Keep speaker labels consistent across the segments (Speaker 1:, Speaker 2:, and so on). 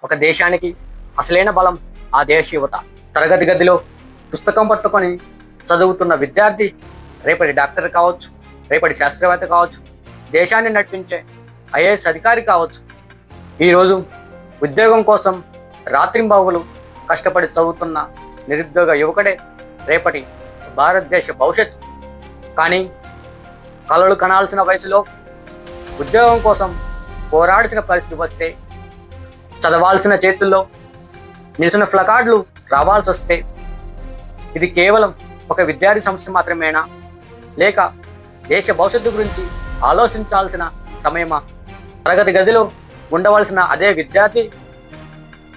Speaker 1: ఒక దేశానికి అసలైన బలం ఆ దేశ యువత. తరగతి గదిలో పుస్తకం పట్టుకొని చదువుతున్న విద్యార్థి రేపటి డాక్టర్ కావచ్చు, రేపటి శాస్త్రవేత్త కావచ్చు, దేశాన్ని నడిపించే ఐఏఎస్ అధికారి కావచ్చు. ఈరోజు ఉద్యోగం కోసం రాత్రింబావులు కష్టపడి చదువుతున్న నిరుద్యోగ యువకుడే రేపటి భారతదేశ భవిష్యత్తు. కానీ కలలు కనాల్సిన వయసులో ఉద్యోగం కోసం పోరాడాల్సిన పరిస్థితి వస్తే, చదవాల్సిన చేతుల్లో నిలిచిన ప్లకార్డులు రావాల్సి వస్తే, ఇది కేవలం ఒక విద్యార్థి సమస్య మాత్రమేనా, లేక దేశ భవిష్యత్తు గురించి ఆలోచించాల్సిన సమయమా? తరగతి గదిలో ఉండవలసిన అదే విద్యార్థి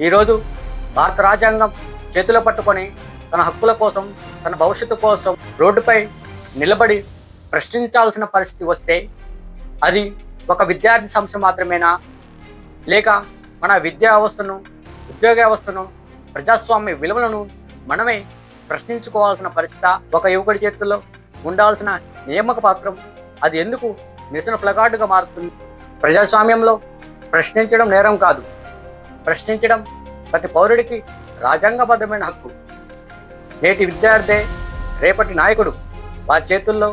Speaker 1: ఈరోజు భారత రాజ్యాంగం చేతిలో పట్టుకొని తన హక్కుల కోసం, తన భవిష్యత్తు కోసం రోడ్డుపై నిలబడి ప్రశ్నించాల్సిన పరిస్థితి వస్తే, అది ఒక విద్యార్థి సమస్య మాత్రమేనా, లేక మన విద్యా వ్యవస్థను, ఉద్యోగ వ్యవస్థను, ప్రజాస్వామ్య విలువలను మనమే ప్రశ్నించుకోవాల్సిన పరిస్థితి? ఒక యువకుడి చేతుల్లో ఉండాల్సిన నియామక పత్రం అది ఎందుకు నిరసన ప్లకార్డుగా మారుతుంది? ప్రజాస్వామ్యంలో ప్రశ్నించడం నేరం కాదు, ప్రశ్నించడం ప్రతి పౌరుడికి రాజ్యాంగబద్ధమైన హక్కు. నేటి విద్యార్థే రేపటి నాయకుడు. వారి చేతుల్లో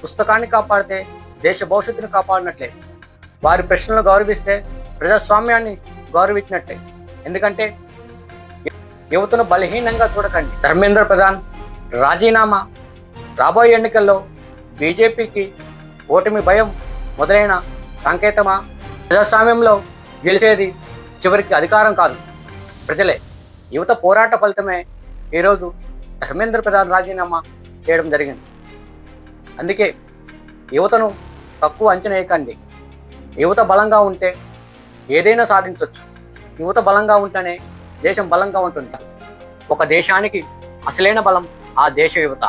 Speaker 1: పుస్తకాన్ని కాపాడితే దేశ భవిష్యత్తును కాపాడినట్లే. వారి ప్రశ్నలు గౌరవిస్తే ప్రజాస్వామ్యాన్ని గౌరవించినట్లే. ఎందుకంటే యువతను బలహీనంగా చూడకండి. ధర్మేంద్ర ప్రధాన్ రాజీనామా రాబోయే ఎన్నికల్లో బీజేపీకి ఓటమి భయం మొదలైన సంకేతమా? ప్రజాస్వామ్యంలో గెలిచేది చివరికి అధికారం కాదు, ప్రజలే. యువత పోరాట ఫలితమే ఈరోజు ధర్మేంద్ర ప్రధాన్ రాజీనామా చేయడం జరిగింది. అందుకే యువతను తక్కువ అంచనా వేయకండి. యువత బలంగా ఉంటే ఏదైనా సాధించవచ్చు. యువత బలంగా ఉంటేనే దేశం బలంగా ఉంటుంది. ఒక దేశానికి అసలైన బలం ఆ దేశ యువత.